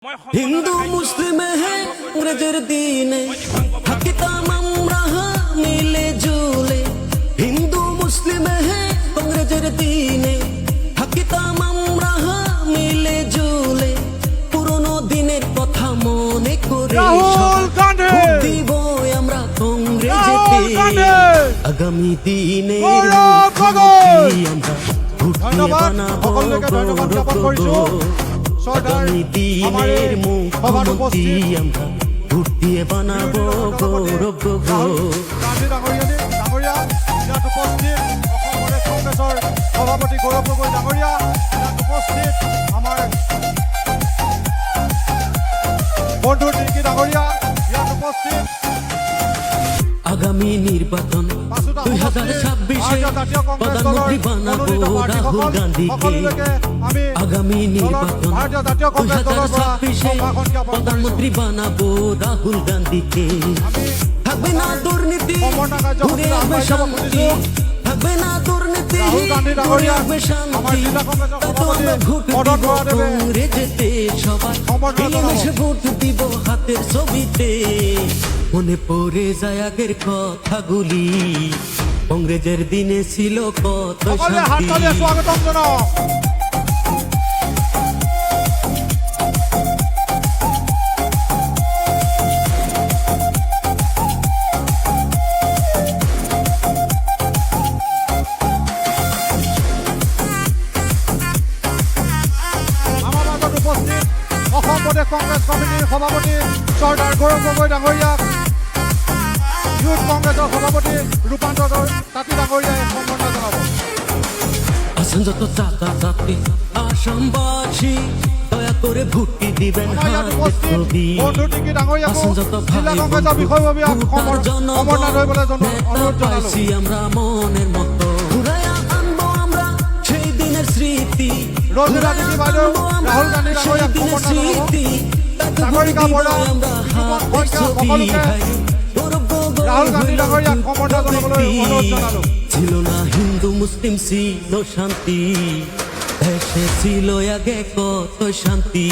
हिंदू मुस्लिम है अंग्रेजर दीने থাকিতাম আমরা মিলে ঝুলে হিন্দু মুসলিম है अंग्रेजर दीने থাকিতাম আমরা মিলে ঝুলে পুরনো দিনের কথা মনে করে রাহুল গান্ধী দিব আমরা কংগ্রেসেতে আগামী দিনে আমরা ধন্যবাদ সকলকে ধন্যবাদ জ্ঞাপন কৰিছো আগামী দিনের মুখ্যমন্ত্রী আমরা ভোট দিয়ে বানাবো গৌরব গান্ধী ডাঙৰীয়া ইয়াত উপস্থিত অসম কংগ্ৰেছৰ সভাপতি গৌৰৱ গগৈ ডাঙৰীয়া ইয়াত উপস্থিত আমাৰ বন্ধু টিকি ডাঙৰীয়া ইয়াত উপস্থিত আগামী নির্বাচন 2026 প্রধানমন্ত্রী বানাবো রাহুল গান্ধীকে আগামী নির্বাচন 2026 প্রধানমন্ত্রী বানাবো রাহুল গান্ধীকে থাকবে না দুর্নীতি ঘুরে আসবে শান্তি থাকবে না দুর্নীতি ঘুরে আসবে শান্তি ভোট দিব কংগ্রেসেতে সবাই মিলেমিশে ভোট দিব হাতের ছবিতে মনে পড়ে যায় আগের কথাগুলি কংগ্রেসের দিনে ছিল কত শান্তি স্বাগতম জানাও অসম প্ৰদেশ কংগ্ৰেছ কমিটিৰ সভাপতি চৰ্দাৰ গৌৰৱ গগৈ ডাঙৰীয়াক ইউথ কংগ্ৰেছৰ সভাপতি ৰূপান্তৰ তাঁতী ডাঙৰীয়াই সম্বৰ্ধনা জনাব আসেন যত চাচা চাচি আসামবাসী দয়া করে ভোটটি দিবেন বন্ধু টিকি ডাঙৰীয়াক জিলা কংগ্ৰেছৰ বিষয়ববীয়া অমৰনাথ হৈবলৈ অনুৰোধ জনাইছি আমরা মনের মতো ঘুরাইয়া আনবো আমরা সেই দিনের স্মৃতি ৰঞ্জিতা টিকি বাইদেউ ৰাহুল গান্ধী ডাঙৰীয়াক সম্বৰ্ধনা জনাব নাগৰিকা বৰা সকলোকে রাহুল গান্ধী ডাঙৰীয়াক সম্বৰ্ধনা জনাবলৈ অনুৰোধ জনালো ছিল না হিন্দু মুসলিম ছিল শান্তি দেশে ছিল আগে কত শান্তি